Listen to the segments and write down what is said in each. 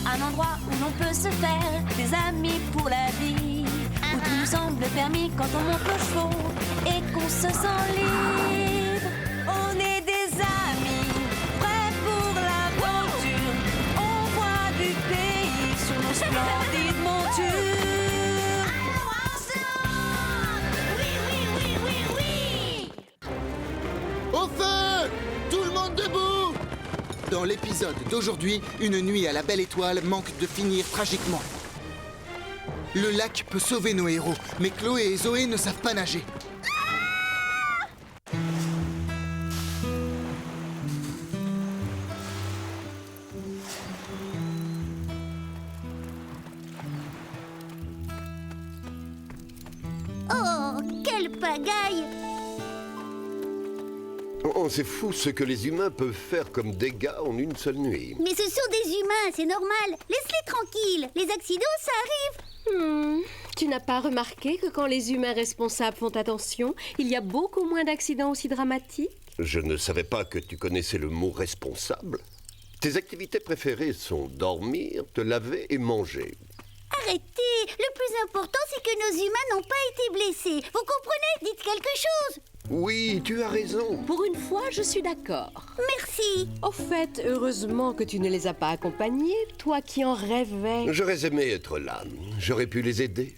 un endroit où l'on peut se faire des amis pour la vie, où tout nous semble permis quand on monte nos chevaux et qu'on se sent libre. On est des amis, prêts pour l'aventure. On voit du pays sur nos splendides montures. Au feu! Tout le monde debout! Dans l'épisode d'aujourd'hui, une nuit à la Belle Étoile manque de finir tragiquement. Le lac peut sauver nos héros, mais Chloé et Zoé ne savent pas nager. Oh, quelle pagaille! Oh, c'est fou ce que les humains peuvent faire comme dégâts en une seule nuit. Mais ce sont des humains, c'est normal. Laisse-les tranquilles. Les accidents, ça arrive. Tu n'as pas remarqué que quand les humains responsables font attention, il y a beaucoup moins d'accidents aussi dramatiques? Je ne savais pas que tu connaissais le mot responsable. Tes activités préférées sont dormir, te laver et manger. Arrêtez. Le plus important, c'est que nos humains n'ont pas été blessés. Vous comprenez? Dites quelque chose. Oui, tu as raison. Pour une fois, je suis d'accord. Merci. Au fait, heureusement que tu ne les as pas accompagnés, toi qui en rêvais. J'aurais aimé être là. J'aurais pu les aider.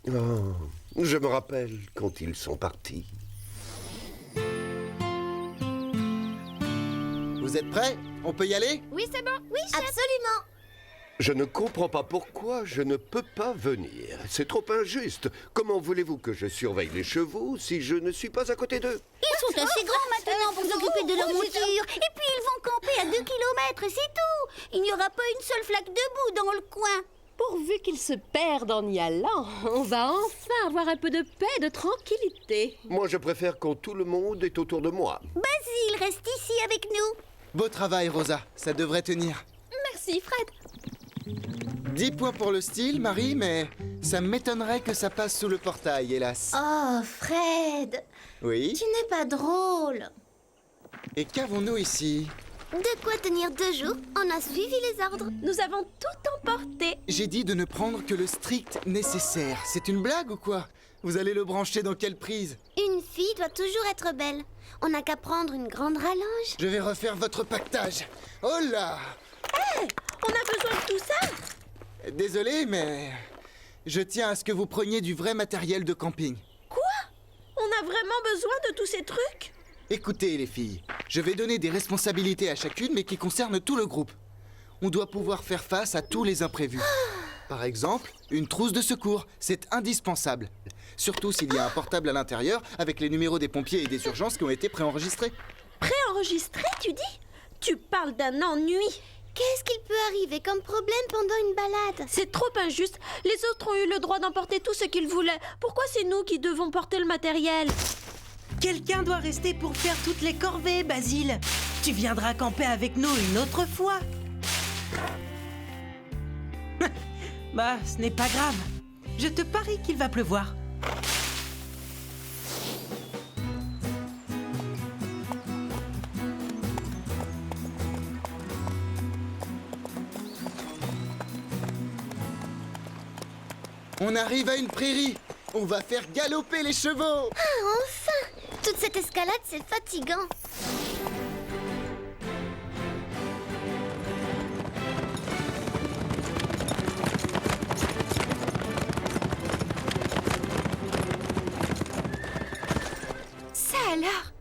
Oh, je me rappelle quand ils sont partis. Vous êtes prêts? On peut y aller? Oui, c'est bon. Oui, chef. Absolument. Je ne comprends pas pourquoi je ne peux pas venir. C'est trop injuste. Comment voulez-vous que je surveille les chevaux si je ne suis pas à côté d'eux? Ils sont assez grands maintenant pour s'occuper de leur monture. Et puis ils vont camper à 2 kilomètres, c'est tout. Il n'y aura pas une seule flaque de boue dans le coin. Pourvu qu'ils se perdent en y allant, on va enfin avoir un peu de paix, de tranquillité. Moi, je préfère quand tout le monde est autour de moi. Basile, reste ici avec nous. Beau travail, Rosa. Ça devrait tenir. Merci, Fred. 10 points pour le style, Marie, mais ça m'étonnerait que ça passe sous le portail, hélas. Oh, Fred, Oui? tu n'es pas drôle. Et qu'avons-nous ici? De quoi tenir 2 jours? On a suivi les ordres. Nous avons tout emporté. J'ai dit de ne prendre que le strict nécessaire. C'est une blague ou quoi? Vous allez le brancher dans quelle prise? Une fille doit toujours être belle. On n'a qu'à prendre une grande rallonge. Je vais refaire votre pactage. Oh là! On a besoin de tout ça. Désolé, mais je tiens à ce que vous preniez du vrai matériel de camping. Quoi? On a vraiment besoin de tous ces trucs? Écoutez, les filles, je vais donner des responsabilités à chacune, mais qui concernent tout le groupe. On doit pouvoir faire face à tous les imprévus. Par exemple, une trousse de secours, c'est indispensable. Surtout s'il y a un portable à l'intérieur avec les numéros des pompiers et des urgences qui ont été préenregistrés. Préenregistré, tu dis? Tu parles d'un ennui. Qu'est-ce qu'il peut arriver comme problème pendant une balade? C'est trop injuste. Les autres ont eu le droit d'emporter tout ce qu'ils voulaient. Pourquoi c'est nous qui devons porter le matériel? Quelqu'un doit rester pour faire toutes les corvées, Basile. Tu viendras camper avec nous une autre fois. Bah, ce n'est pas grave. Je te parie qu'il va pleuvoir. On arrive à une prairie. On va faire galoper les chevaux. Ah, enfin! Toute cette escalade, c'est fatigant. Ça alors,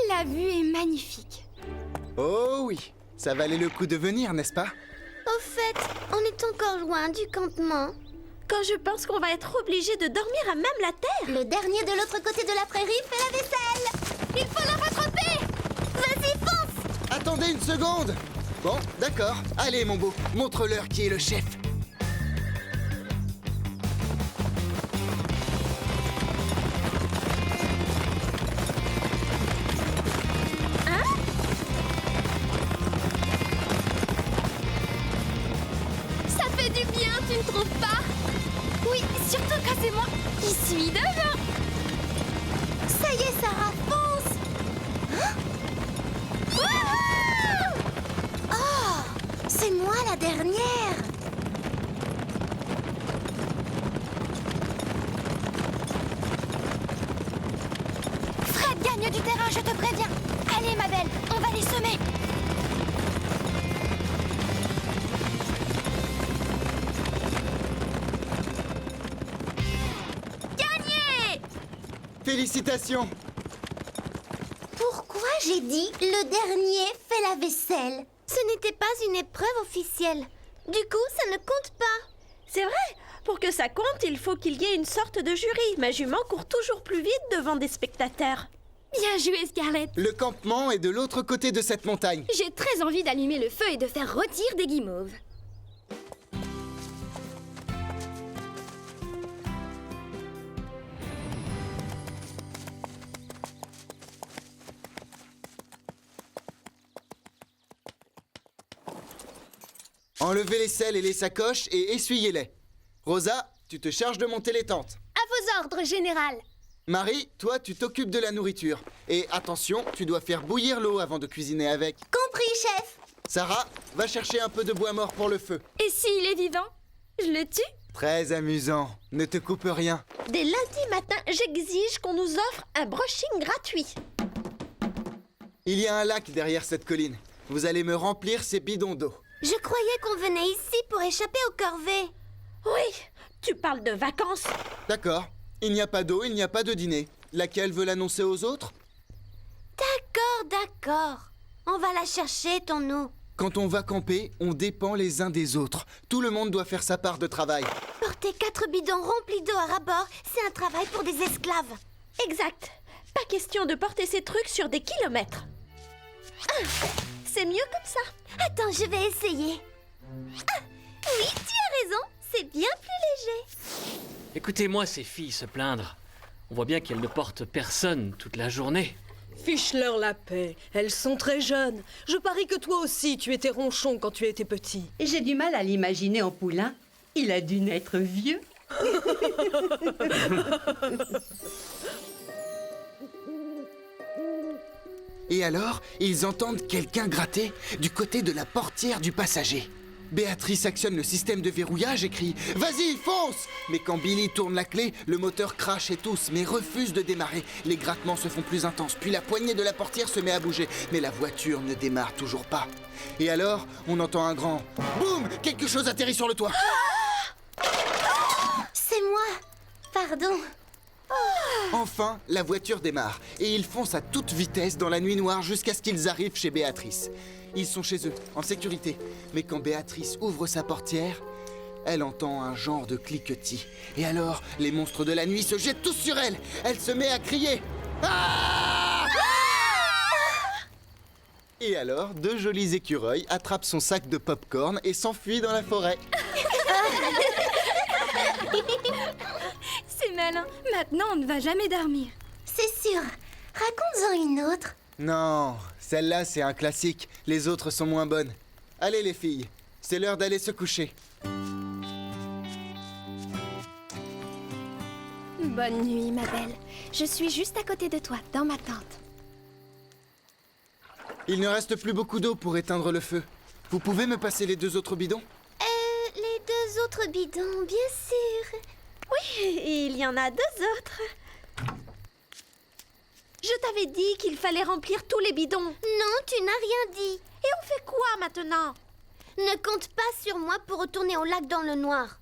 la vue est magnifique. Oh oui, ça valait le coup de venir, n'est-ce pas? Au fait, on est encore loin du campement. Quand je pense qu'on va être obligé de dormir à même la terre. Le dernier de l'autre côté de la prairie fait la vaisselle. Il faut la rattraper. Vas-y, fonce. Attendez une seconde. Bon, d'accord. Allez, mon beau, montre-leur qui est le chef. Ça fait du bien, tu ne trouves pas? Oui, surtout quand c'est moi qui suis devant. Ça y est, Sarah, fonce. Wouhou! Oh, c'est moi la dernière. Red gagne du terrain, je te préviens. Allez, ma belle, on va les semer. Gagné! Félicitations! Pourquoi j'ai dit le dernier fait la vaisselle? Ce n'était pas une épreuve officielle. Du coup, ça ne compte pas. C'est vrai. Pour que ça compte, il faut qu'il y ait une sorte de jury. Ma jument court toujours plus vite devant des spectateurs. Bien joué, Scarlett. Le campement est de l'autre côté de cette montagne. J'ai très envie d'allumer le feu et de faire rôtir des guimauves. Enlevez les selles et les sacoches et essuyez-les. Rosa, tu te charges de monter les tentes. À vos ordres, général. Marie, toi, tu t'occupes de la nourriture. Et attention, tu dois faire bouillir l'eau avant de cuisiner avec. Compris, chef. Sarah, va chercher un peu de bois mort pour le feu. Et s'il est vivant, je le tue? Très amusant. Ne te coupe rien. Dès lundi matin, j'exige qu'on nous offre un brushing gratuit. Il y a un lac derrière cette colline. Vous allez me remplir ces bidons d'eau. Je croyais qu'on venait ici pour échapper aux corvées. Oui, tu parles de vacances. D'accord. Il n'y a pas d'eau, il n'y a pas de dîner. Laquelle veut l'annoncer aux autres? D'accord. On va la chercher, ton eau. Quand on va camper, on dépend les uns des autres. Tout le monde doit faire sa part de travail. Porter 4 bidons remplis d'eau à ras-bord, c'est un travail pour des esclaves. Exact. Pas question de porter ces trucs sur des kilomètres. Ah, c'est mieux comme ça. Attends, je vais essayer. Ah, oui, tu as raison. C'est bien plus léger. Écoutez-moi ces filles se plaindre. On voit bien qu'elles ne portent personne toute la journée. Fiche-leur la paix. Elles sont très jeunes. Je parie que toi aussi, tu étais ronchon quand tu étais petit. J'ai du mal à l'imaginer en poulain. Il a dû naître vieux. Et alors, ils entendent quelqu'un gratter du côté de la portière du passager. Béatrice actionne le système de verrouillage et crie « Vas-y, fonce !» Mais quand Billy tourne la clé, le moteur crache et tousse, mais refuse de démarrer. Les grattements se font plus intenses, puis la poignée de la portière se met à bouger. Mais la voiture ne démarre toujours pas. Et alors, on entend un grand « Boum !» Quelque chose atterrit sur le toit. C'est moi. Pardon. Enfin, la voiture démarre, et ils foncent à toute vitesse dans la nuit noire jusqu'à ce qu'ils arrivent chez Béatrice. Ils sont chez eux, en sécurité. Mais quand Béatrice ouvre sa portière, elle entend un genre de cliquetis. Et alors, les monstres de la nuit se jettent tous sur elle. Elle se met à crier. Ah! Et alors, 2 jolis écureuils attrapent son sac de pop-corn et s'enfuient dans la forêt. C'est malin. Maintenant, on ne va jamais dormir. C'est sûr. Raconte-en une autre. Non, celle-là, c'est un classique. Les autres sont moins bonnes. Allez, les filles, c'est l'heure d'aller se coucher. Bonne nuit, ma belle. Je suis juste à côté de toi, dans ma tente. Il ne reste plus beaucoup d'eau pour éteindre le feu. Vous pouvez me passer les 2 autres bidons? Les 2 autres bidons, bien sûr. Oui, il y en a 2 autres. Je t'avais dit qu'il fallait remplir tous les bidons. Non, tu n'as rien dit. Et on fait quoi maintenant? Ne compte pas sur moi pour retourner au lac dans le noir.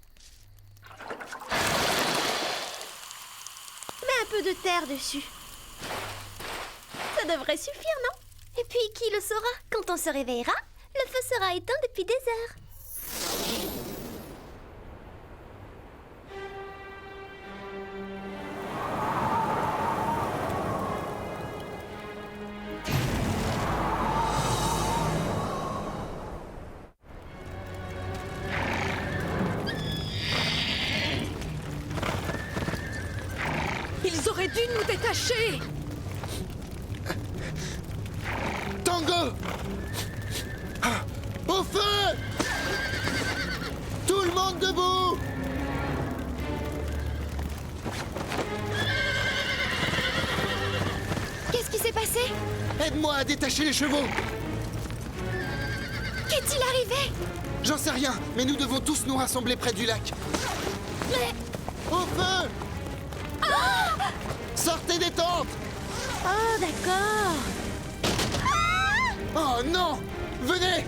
Mets un peu de terre dessus. Ça devrait suffire, non? Et puis, qui le saura? Quand on se réveillera, le feu sera éteint depuis des heures. Ils auraient dû nous détacher. Tango! Ah, au feu! Tout le monde debout! Qu'est-ce qui s'est passé? Aide-moi à détacher les chevaux! Qu'est-il arrivé? J'en sais rien, mais nous devons tous nous rassembler près du lac. Mais... Au feu! Sortez des tentes! Oh, d'accord. Oh non! Venez!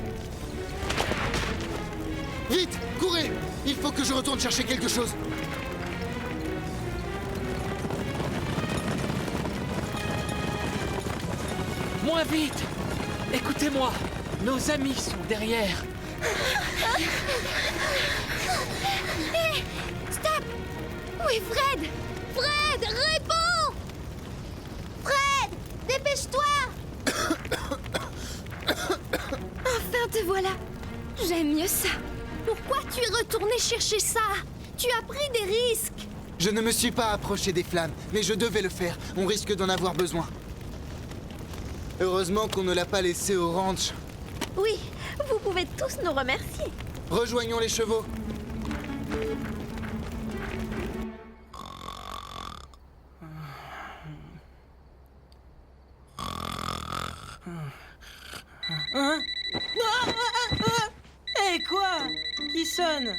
Vite! Courez! Il faut que je retourne chercher quelque chose. Moins vite! Écoutez-moi! Nos amis sont derrière! Hé, stop! Où est Fred? Fred, réponds! Fred, dépêche-toi! Enfin te voilà. J'aime mieux ça. Pourquoi tu es retourné chercher ça? Tu as pris des risques. Je ne me suis pas approché des flammes, mais je devais le faire. On risque d'en avoir besoin. Heureusement qu'on ne l'a pas laissé au ranch. Oui, vous pouvez tous nous remercier. Rejoignons les chevaux. Hein? Hé, quoi? Qui sonne?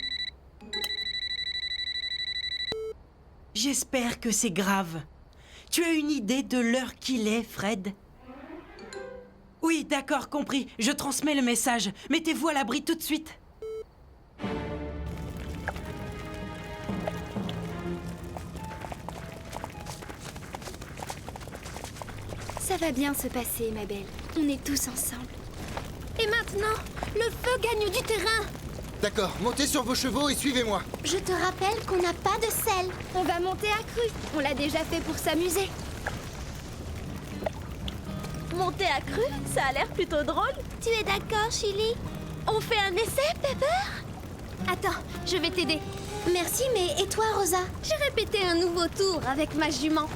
J'espère que c'est grave. Tu as une idée de l'heure qu'il est, Fred? Oui, d'accord, compris. Je transmets le message. Mettez-vous à l'abri tout de suite. Ça va bien se passer, ma belle. On est tous ensemble. Et maintenant, le feu gagne du terrain. D'accord, montez sur vos chevaux et suivez-moi. Je te rappelle qu'on n'a pas de sel. On va monter à cru. On l'a déjà fait pour s'amuser. Monter à cru, ça a l'air plutôt drôle. Tu es d'accord, Chili? On fait un essai, Pepper? Attends, je vais t'aider. Merci, mais et toi, Rosa? J'ai répété un nouveau tour avec ma jument.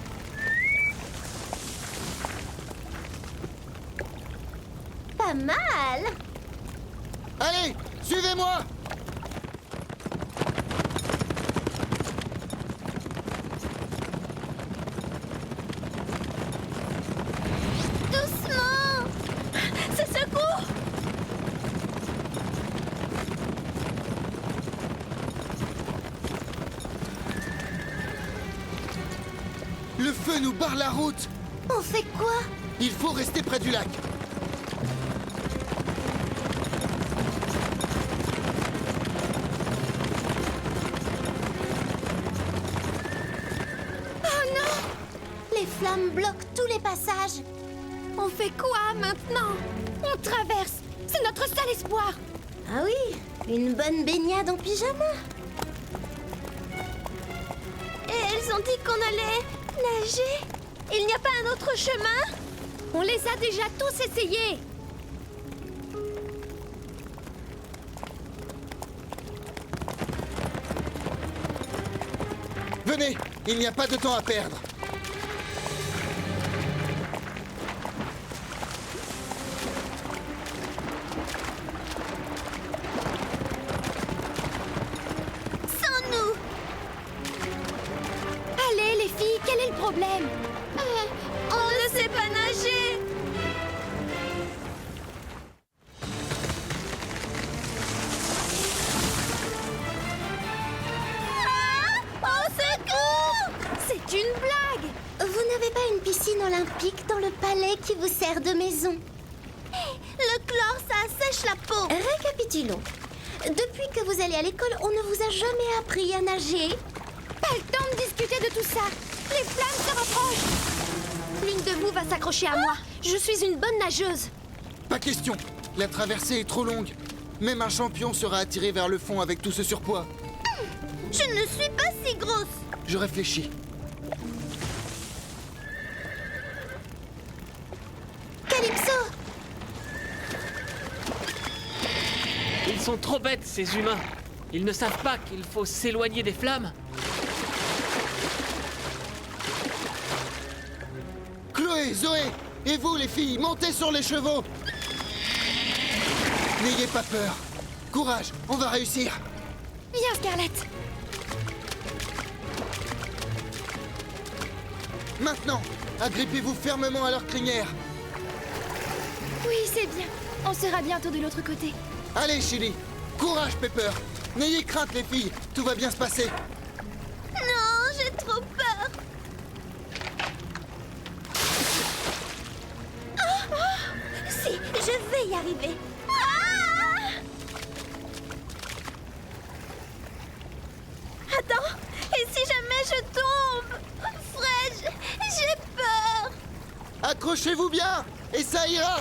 Pas mal. Allez, suivez-moi! Doucement. C'est secours! Le feu nous barre la route! On fait quoi? Il faut rester près du lac. Les flammes bloquent tous les passages. On fait quoi maintenant? On traverse. C'est notre seul espoir. Ah oui, une bonne baignade en pyjama. Et elles ont dit qu'on allait nager. Il n'y a pas un autre chemin? On les a déjà tous essayés. Venez, il n'y a pas de temps à perdre. Sans nous. Allez les filles, quel est le problème? On ne sait pas nager! Au secours! C'est une blague! Vous n'avez pas une piscine olympique dans le palais qui vous sert de maison? Le chlore, ça assèche la peau. Récapitulons. Depuis que vous allez à l'école, on ne vous a jamais appris à nager. Pas le temps de discuter de tout ça. Les flammes se rapprochent. L'une de vous va s'accrocher à moi. Je suis une bonne nageuse. Pas question. La traversée est trop longue. Même un champion sera attiré vers le fond avec tout ce surpoids. Je ne suis pas si grosse. Je réfléchis. Calypso! Ils sont trop bêtes, ces humains. Ils ne savent pas qu'il faut s'éloigner des flammes. Chloé, Zoé, et vous les filles, montez sur les chevaux. N'ayez pas peur. Courage, on va réussir. Viens, Scarlett. Maintenant, agrippez-vous fermement à leur crinière. Oui, c'est bien. On sera bientôt de l'autre côté. Allez, Chili. Courage, Pepper. N'ayez crainte, les filles. Tout va bien se passer. Non, j'ai trop peur. Accrochez-vous bien, et ça ira.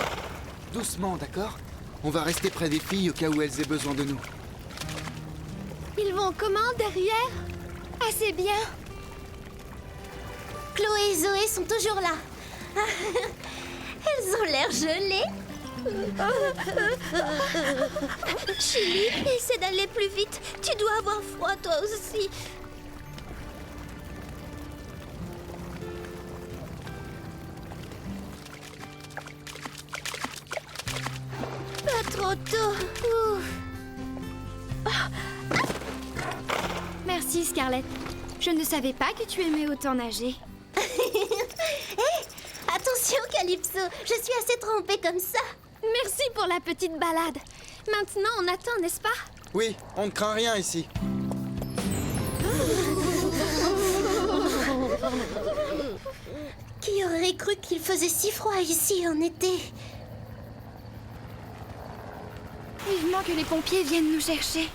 Doucement, d'accord? On va rester près des filles au cas où elles aient besoin de nous. Ils vont comment derrière? Assez bien. Chloé et Zoé sont toujours là. Elles ont l'air gelées. Chili, essaie d'aller plus vite. Tu dois avoir froid toi aussi. Pas trop tôt. Ouf. Merci, Scarlett. Je ne savais pas que tu aimais autant nager. Hé, attention, Calypso. Je suis assez trempée comme ça. Merci pour la petite balade. Maintenant, on attend, n'est-ce pas? Oui, on ne craint rien ici. Qui aurait cru qu'il faisait si froid ici en été? Vivement que les pompiers viennent nous chercher.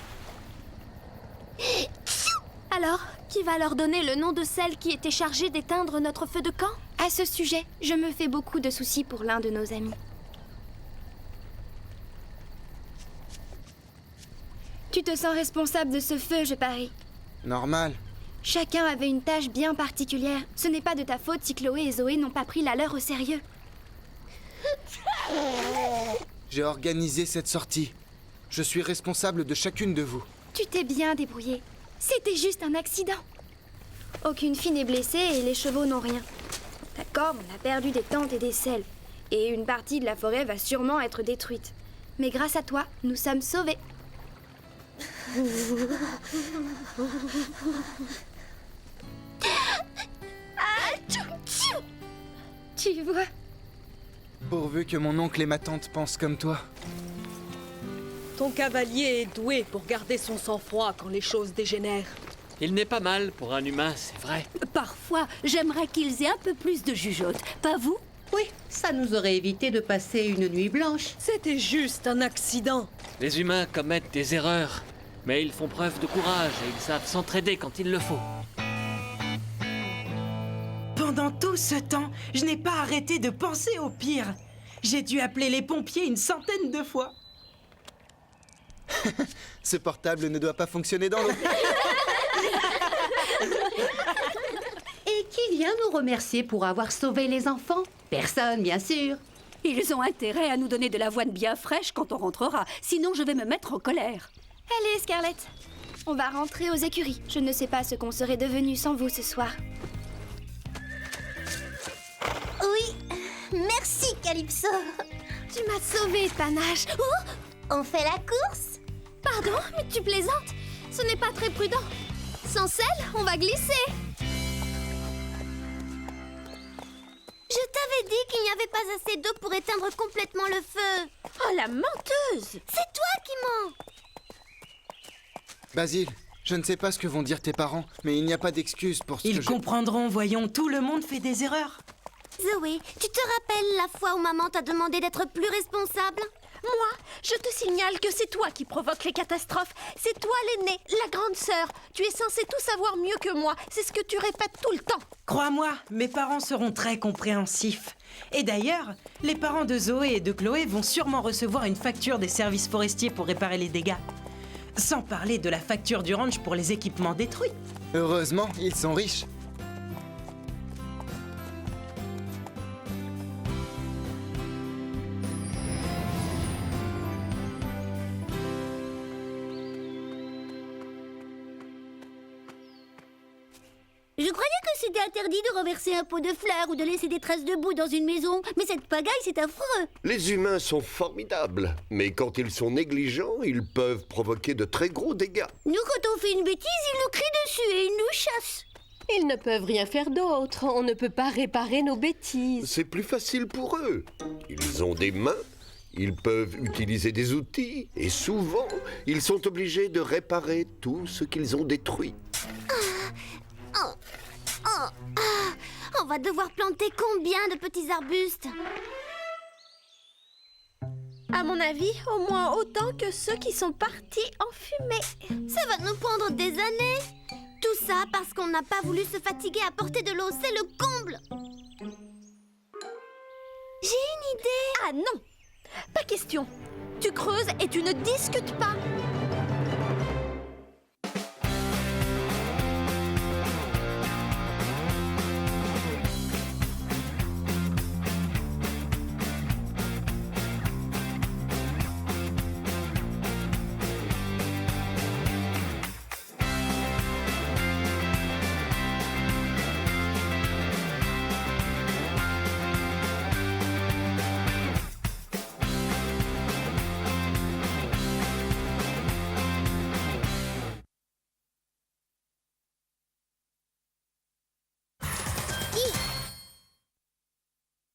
Alors, qui va leur donner le nom de celle qui était chargée d'éteindre notre feu de camp? À ce sujet, je me fais beaucoup de soucis pour l'un de nos amis. Tu te sens responsable de ce feu, je parie. Normal. Chacun avait une tâche bien particulière. Ce n'est pas de ta faute si Chloé et Zoé n'ont pas pris la leur au sérieux. J'ai organisé cette sortie. Je suis responsable de chacune de vous. Tu t'es bien débrouillé. C'était juste un accident. Aucune fille n'est blessée et les chevaux n'ont rien. D'accord, on a perdu des tentes et des selles. Et une partie de la forêt va sûrement être détruite. Mais grâce à toi, nous sommes sauvés. Tu vois? Pourvu que mon oncle et ma tante pensent comme toi. Ton cavalier est doué pour garder son sang-froid quand les choses dégénèrent. Il n'est pas mal pour un humain, c'est vrai. Parfois, j'aimerais qu'ils aient un peu plus de jugeote. Pas vous? Oui, ça nous aurait évité de passer une nuit blanche. C'était juste un accident. Les humains commettent des erreurs, mais ils font preuve de courage et ils savent s'entraider quand il le faut. Pendant tout ce temps, je n'ai pas arrêté de penser au pire. J'ai dû appeler les pompiers une centaine de fois. Ce portable ne doit pas fonctionner dans l'eau. Et qui vient nous remercier pour avoir sauvé les enfants? Personne, bien sûr. Ils ont intérêt à nous donner de l'avoine bien fraîche quand on rentrera. Sinon, je vais me mettre en colère. Allez, Scarlett. On va rentrer aux écuries. Je ne sais pas ce qu'on serait devenu sans vous ce soir. Oui, merci, Calypso. Tu m'as sauvée, Panache. Oh! On fait la course? Pardon, mais tu plaisantes. Ce n'est pas très prudent. Sans selle, on va glisser. Je t'avais dit qu'il n'y avait pas assez d'eau pour éteindre complètement le feu. Oh, la menteuse! C'est toi qui mens. Basile, je ne sais pas ce que vont dire tes parents, mais il n'y a pas d'excuse pour ce que Ils comprendront, voyons, tout le monde fait des erreurs. Zoé, tu te rappelles la fois où maman t'a demandé d'être plus responsable? Moi, je te signale que c'est toi qui provoque les catastrophes. C'est toi l'aînée, la grande sœur. Tu es censée tout savoir mieux que moi. C'est ce que tu répètes tout le temps. Crois-moi, mes parents seront très compréhensifs. Et d'ailleurs, les parents de Zoé et de Chloé vont sûrement recevoir une facture des services forestiers pour réparer les dégâts. Sans parler de la facture du ranch pour les équipements détruits. Heureusement, ils sont riches. Je croyais que c'était interdit de renverser un pot de fleurs ou de laisser des traces de boue dans une maison. Mais cette pagaille, c'est affreux. Les humains sont formidables, mais quand ils sont négligents, ils peuvent provoquer de très gros dégâts. Nous, quand on fait une bêtise, ils nous crient dessus et ils nous chassent. Ils ne peuvent rien faire d'autre. On ne peut pas réparer nos bêtises. C'est plus facile pour eux. Ils ont des mains, ils peuvent utiliser des outils, et souvent, ils sont obligés de réparer tout ce qu'ils ont détruit. On va devoir planter combien de petits arbustes? À mon avis, au moins autant que ceux qui sont partis en fumée. Ça va nous prendre des années. Tout ça parce qu'on n'a pas voulu se fatiguer à porter de l'eau, c'est le comble. Ah non! Pas question. Tu creuses et tu ne discutes pas.